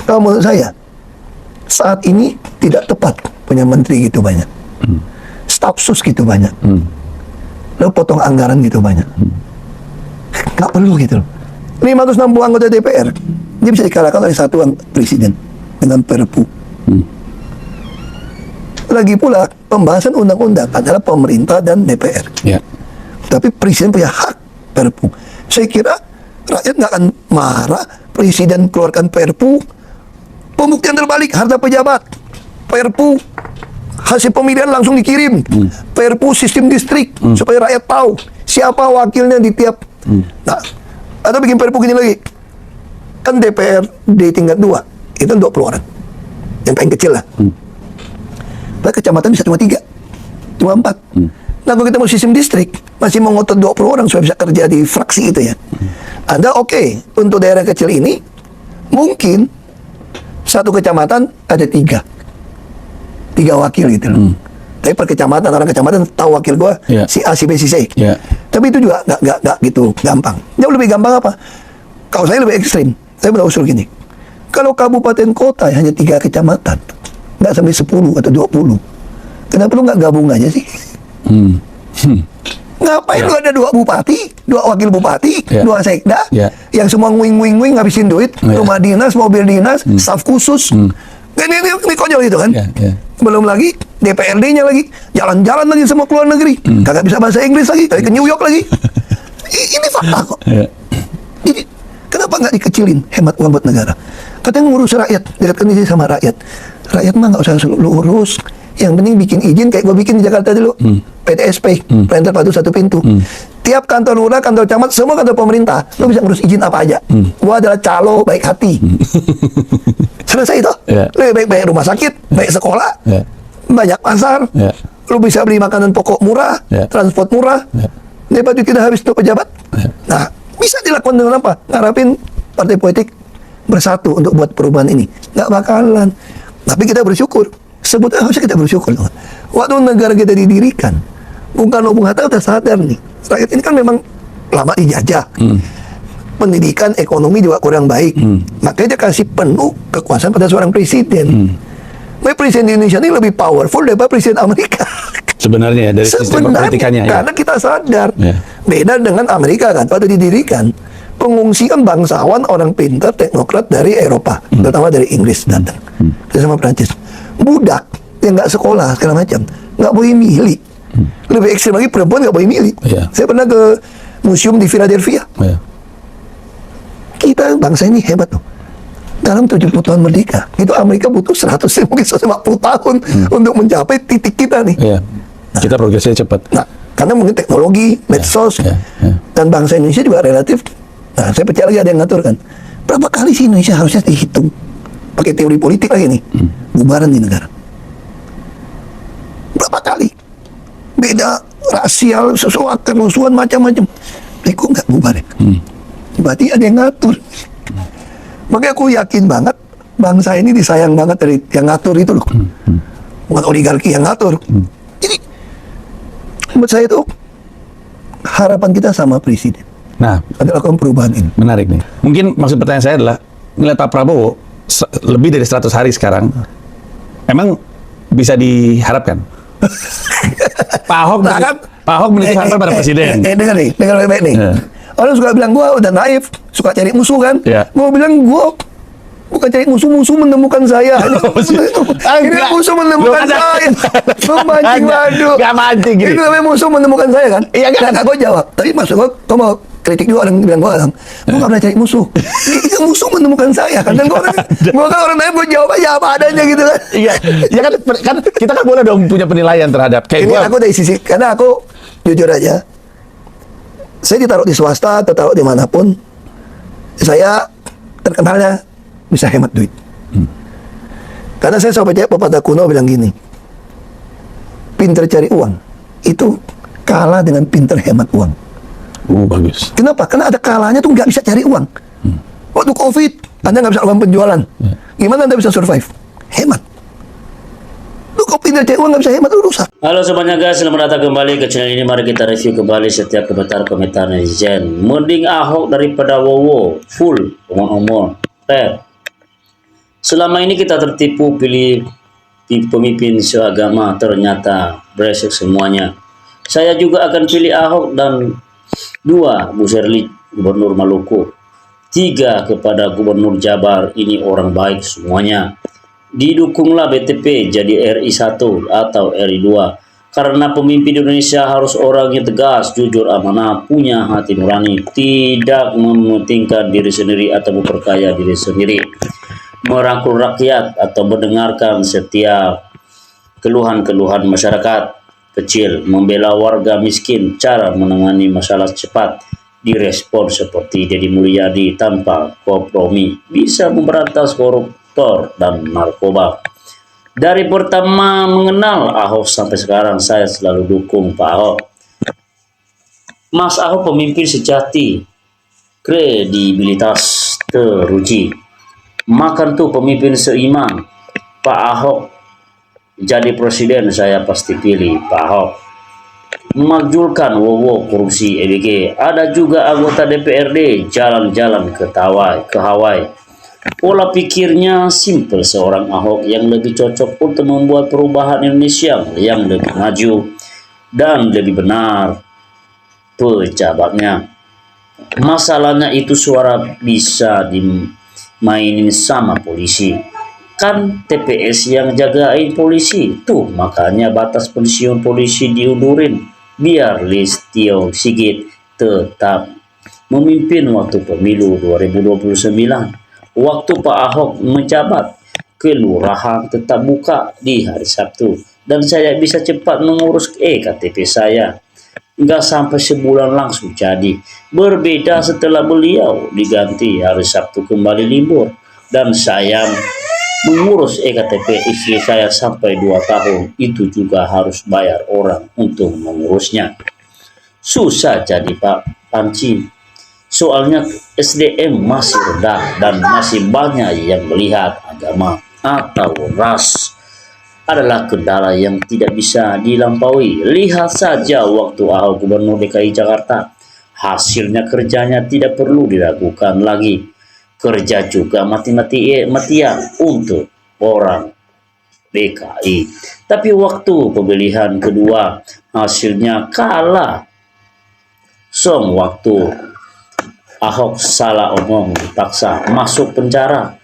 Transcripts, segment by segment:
Kalau menurut saya, saat ini tidak tepat punya menteri gitu banyak. Staf sus gitu banyak. Lalu potong anggaran gitu banyak. Nggak perlu gitu loh. 560 anggota DPR, dia bisa dikalahkan oleh satu presiden dengan perpu. Lagi pula, pembahasan undang-undang adalah pemerintah dan DPR. Ya. Tapi presiden punya hak perpu. Saya kira rakyat nggak akan marah presiden keluarkan perpu. Pembuktian terbalik, harta pejabat. Perpu, hasil pemilihan langsung dikirim. Perpu sistem distrik, supaya rakyat tahu siapa wakilnya di tiap. Nah, atau bikin perpu gini lagi. Kan DPR di tingkat 2, itu 20 orang. Yang paling kecil lah. Padahal kecamatan bisa cuma 3, cuma 4. Nah, kalau kita mau sistem distrik, masih mau ngotot 20 orang supaya bisa kerja di fraksi itu ya. Anda oke, untuk daerah kecil ini, mungkin satu kecamatan ada 3 wakil gitu loh. Tapi per kecamatan, orang kecamatan tahu wakil gua si A, si B, si C. Tapi itu juga nggak gitu gampang. Jauh lebih gampang apa? Kalau saya lebih ekstrim, saya pernah usul gini. Kalau kabupaten kota hanya 3 kecamatan, nggak sampai 10 atau 20, kenapa lu nggak gabung aja sih? Ngapain lu ada 2 bupati, 2 wakil bupati, 2 sekda, yang semua nguing ngabisin duit, rumah dinas, mobil dinas, staf khusus. Ini konyol gitu kan? Belum lagi DPRD-nya lagi, jalan-jalan lagi semua keluar negeri, kagak bisa bahasa Inggris lagi, kayak ke New York lagi. Ini fakta kok. Jadi kenapa nggak dikecilin hemat uang buat negara? Katanya ngurus rakyat, dekatkan diri sama rakyat. Rakyat mah nggak usah lu urus. Yang penting bikin izin kayak gue bikin di Jakarta dulu. PTSP, Perintah Padu Satu Pintu. Tiap kantor lurah, kantor camat, semua kantor pemerintah, lu bisa ngurus izin apa aja. Gua adalah calo baik hati. Selesai itu. Lebih baik rumah sakit, baik sekolah, banyak pasar. Lu bisa beli makanan pokok murah, transport murah. Daripada kita habis untuk pejabat. Nah, bisa dilakukan dengan apa? Ngarapin partai politik bersatu untuk buat perubahan ini. Nggak bakalan. Tapi kita bersyukur. Sebutnya harusnya kita bersyukur. Waktu negara kita didirikan, Bung Karno, Bung Hatta udah sadar nih, rakyat ini kan memang lama dijajah. Pendidikan, ekonomi juga kurang baik. Makanya dia kasih penuh kekuasaan pada seorang presiden. Tapi presiden di Indonesia ini lebih powerful daripada presiden Amerika. Sebenarnya dari sistem politikannya. Karena kita sadar. Beda dengan Amerika kan, waktu didirikan, pengungsi kan bangsawan, orang pintar, teknokrat dari Eropa, terutama dari Inggris datang. Sama Prancis. Budak yang nggak sekolah segala macam nggak boleh milih. Lebih ekstrim lagi, perempuan nggak boleh milih. Saya pernah ke museum di Philadelphia. Kita bangsa ini hebat loh. Dalam 70 tahun merdeka, itu Amerika butuh 100 mungkin 150 tahun untuk mencapai titik kita nih. Nah, kita progresnya cepat. Nah, karena mungkin teknologi, medsos, dan bangsa Indonesia juga relatif. Nah, saya percaya lagi ada yang ngatur kan. Berapa kali sih Indonesia harusnya dihitung? Pakai teori politik lagi nih, bubaran di negara. Berapa kali? Beda rasial, sesuatu, kerusuhan, macam-macam. Kok nggak bubar ya? Berarti ada yang ngatur. Makanya aku yakin banget, bangsa ini disayang banget dari yang ngatur itu loh. Bukan oligarki yang ngatur. Jadi, menurut saya itu, harapan kita sama presiden. Nah, adalah perubahan ini. Menarik nih. Mungkin maksud pertanyaan saya adalah, melihat Pak Prabowo, lebih dari 100 hari sekarang, emang bisa diharapkan? Pak Ahok memiliki harapan pada presiden. Dengar baik-baik nih. Orang suka bilang gua udah naif, suka cari musuh kan. Gua bilang gua bukan cari musuh menemukan saya. Ini musuh menemukan saya. Memancing madu. Gak mancing gitu. Itu namanya musuh menemukan saya kan. Iya kan? Nah, gua jawab. Tapi maksud gua mau kritik juga orang bilang gua nggak pernah cari musuh. Ini musuh menemukan saya kan. Dan gua kan orang naif, gua jawab aja apa adanya gitu kan. Iya. Ya kan kita kan boleh dong punya penilaian terhadap kayak ini gua. Aku dari sisi, karena aku jujur aja, saya ditaruh di swasta atau taruh dimanapun, saya terkenalnya bisa hemat duit. Karena saya selalu percaya pepatah kuno bilang gini, pinter cari uang itu kalah dengan pinter hemat uang. Bagus. Kenapa? Karena ada kalanya tuh nggak bisa cari uang. Waktu COVID, Anda nggak bisa lakukan penjualan. Gimana Anda bisa survive? Hemat. Lu kok pinter cari uang nggak bisa hemat, lu rusak. Halo semuanya guys, selamat datang kembali ke channel ini. Mari kita review kembali setiap komentar netizen. Mending Ahok daripada Wowo, full omong-omong. Selama ini kita tertipu pilih pemimpin seagama, ternyata brengsek semuanya. Saya juga akan pilih Ahok, dan 2 Bu Serli Gubernur Maluku, 3 kepada Gubernur Jabar, ini orang baik semuanya. Didukunglah BTP jadi RI 1 atau RI 2, karena pemimpin Indonesia harus orang yang tegas, jujur, amanah, punya hati nurani, tidak mementingkan diri sendiri atau memperkaya diri sendiri, merangkul rakyat atau mendengarkan setiap keluhan-keluhan masyarakat kecil, membela warga miskin, cara menangani masalah cepat, direspon seperti Deddy Mulyadi tanpa kompromi, bisa memberantas koruptor dan narkoba. Dari pertama mengenal Ahok sampai sekarang, saya selalu dukung Pak Ahok. Mas Ahok pemimpin sejati, kredibilitas teruji. Makan tuh pemimpin seiman. Pak Ahok jadi presiden, saya pasti pilih Pak Ahok. Memakjulkan wowo korupsi EBG. Ada juga anggota DPRD jalan-jalan ke Hawaii. Pola pikirnya simpel, seorang Ahok yang lebih cocok untuk membuat perubahan Indonesia yang lebih maju dan lebih benar pejabatnya. Masalahnya itu suara bisa dimainin sama polisi. Kan TPS yang jagain polisi. Tuh makanya batas pensiun polisi diundurin biar Listio Sigit tetap memimpin waktu pemilu 2029. Waktu Pak Ahok menjabat, kelurahan tetap buka di hari Sabtu, dan saya bisa cepat mengurus KTP saya. Nggak sampai sebulan langsung jadi. Berbeda setelah beliau diganti, hari Sabtu kembali libur, dan saya mengurus EKTP istri saya sampai 2 tahun, itu juga harus bayar orang untuk mengurusnya. Susah jadi Pak Panci. Soalnya SDM masih rendah dan masih banyak yang melihat agama atau ras adalah kendala yang tidak bisa dilampaui. Lihat saja waktu Ahok Gubernur DKI Jakarta. Hasilnya kerjanya tidak perlu diragukan lagi. Kerja juga mati-matian untuk orang DKI. Tapi waktu pemilihan kedua hasilnya kalah. Waktu Ahok salah omong dipaksa masuk penjara.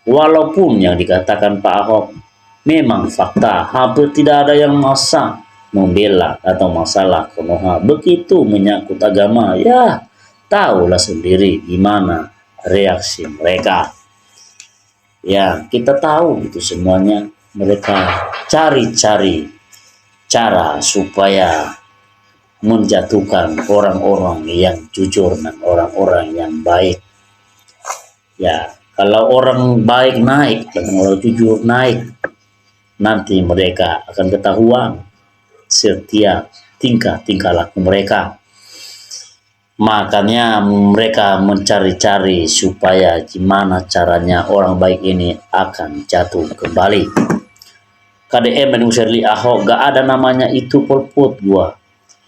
Walaupun yang dikatakan Pak Ahok memang fakta, hampir tidak ada yang masa membela atau masalah Konoha begitu menyangkut agama. Ya, tahulah sendiri gimana reaksi mereka. Ya, kita tahu itu semuanya. Mereka cari-cari cara supaya menjatuhkan orang-orang yang jujur dan orang-orang yang baik. Ya, kalau orang baik naik dan orang jujur naik, nanti mereka akan ketahuan setiap tingkah laku mereka. Makanya mereka mencari-cari supaya gimana caranya orang baik ini akan jatuh kembali. KDM dan Serli Ahok gak ada namanya itu Polput gua.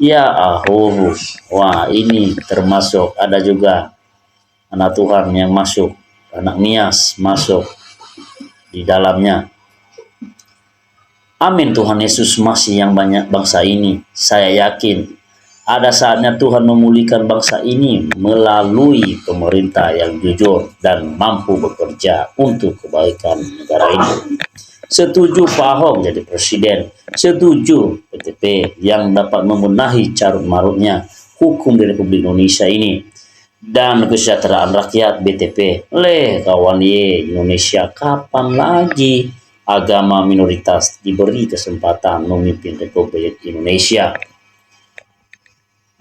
Ya Ahok, wah ini termasuk ada juga anak Tuhan yang masuk, anak Nias masuk di dalamnya. Amin, Tuhan Yesus masih yang banyak bangsa ini. Saya yakin ada saatnya Tuhan memulihkan bangsa ini melalui pemerintah yang jujur dan mampu bekerja untuk kebaikan negara ini. Setuju Pak Ahok jadi presiden, setuju BTP yang dapat membenahi carut-marutnya hukum di Republik Indonesia ini, dan kesejahteraan rakyat BTP. Kawan Indonesia, kapan lagi agama minoritas diberi kesempatan memimpin Republik Indonesia?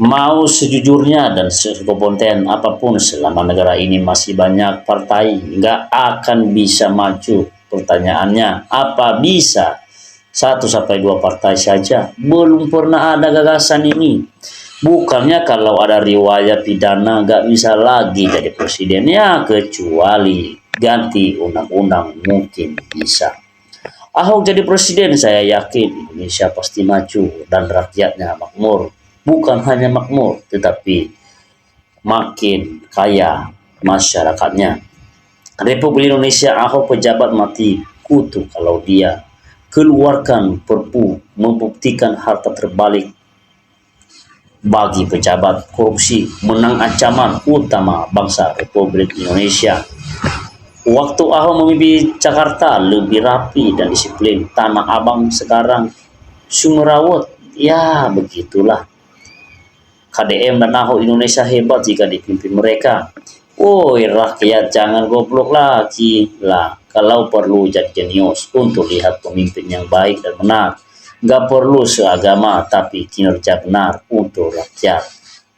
Mau sejujurnya dan sekompeten apapun, selama negara ini masih banyak partai, nggak akan bisa maju. Pertanyaannya, apa bisa 1-2 partai saja? Belum pernah ada gagasan ini. Bukannya kalau ada riwayat pidana nggak bisa lagi jadi presiden, ya kecuali ganti undang-undang mungkin bisa. Ahok jadi presiden, saya yakin Indonesia pasti maju dan rakyatnya makmur. Bukan hanya makmur, tetapi makin kaya masyarakatnya. Republik Indonesia Ahok pejabat mati kutu kalau dia keluarkan perpu membuktikan harta terbalik bagi pejabat korupsi menang ancaman utama bangsa Republik Indonesia. Waktu Ahok memimpin Jakarta lebih rapi dan disiplin. Tanah Abang sekarang Sumerawut, ya begitulah. KDM dan Ahok Indonesia hebat jika dipimpin mereka. Woi rakyat jangan goblok lagi lah. Kalau perlu jadi jenius untuk lihat pemimpin yang baik dan benar. Gak perlu seagama tapi kinerja benar untuk rakyat.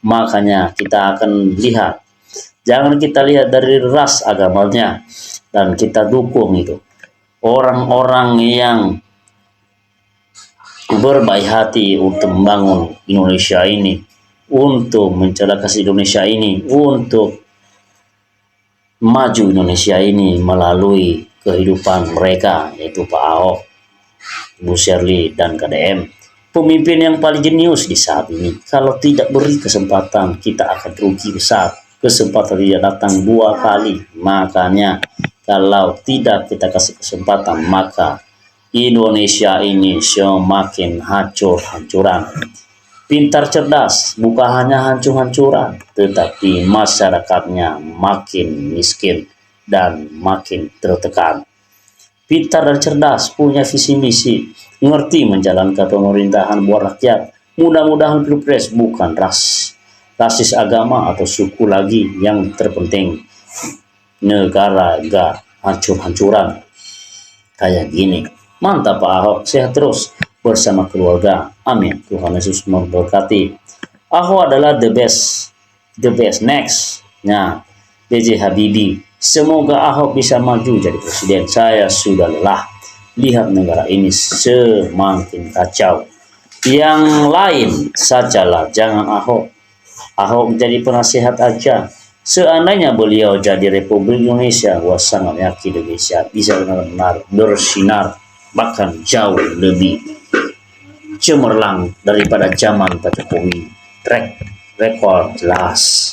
Makanya kita akan lihat. Jangan kita lihat dari ras agamanya dan kita dukung itu. Orang-orang yang berbaik hati untuk membangun Indonesia ini, untuk mencerdaskan Indonesia ini, untuk maju Indonesia ini melalui kehidupan mereka, yaitu Pak Ahok, Bu Shirley, dan KDM. Pemimpin yang paling jenius di saat ini. Kalau tidak beri kesempatan, kita akan rugi besar. Kesempatan tidak datang 2 kali. Makanya, kalau tidak kita kasih kesempatan, maka Indonesia ini semakin hancur-hancuran. Pintar cerdas, bukan hanya hancur-hancuran, tetapi masyarakatnya makin miskin dan makin tertekan. Pintar dan cerdas, punya visi misi, mengerti menjalankan pemerintahan buat rakyat. Mudah-mudahan Pilpres bukan rasis agama atau suku lagi. Yang terpenting negara gak hancur-hancuran kayak gini. Mantap Pak Ahok, sehat terus bersama keluarga. Amin. Tuhan Yesus memberkati. Ahok adalah the best next. Nah, B.J. Habibie. Semoga Ahok bisa maju jadi presiden. Saya sudah lelah lihat negara ini semakin kacau. Yang lain sajalah, jangan Ahok. Ahok jadi penasihat aja. Seandainya beliau jadi Republik Indonesia, gua sangat yakin Indonesia bisa benar-benar bersinar, bahkan jauh lebih cemerlang daripada zaman Pak Jokowi. Track record jelas.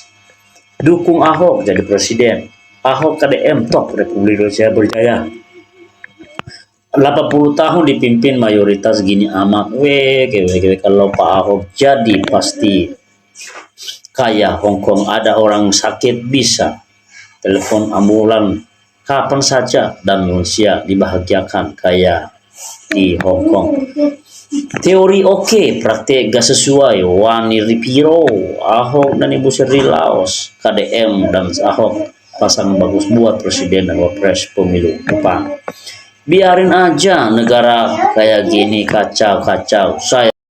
Dukung Ahok jadi presiden. Ahok KDM top, Republik Indonesia berjaya. 80 tahun dipimpin mayoritas gini amat. Kalau Pak Ahok jadi pasti kayak Hong Kong, ada orang sakit bisa telepon ambulan kapan saja dan manusia dibahagiakan kayak di Hong Kong. Teori oke, praktek gak sesuai. Wani Ripiro, Ahok dan Ibu Shirley Laos, KDM dan Ahok pasang bagus buat presiden dan wapres pemilu depan. Biarin aja negara kayak gini kacau-kacau. Saya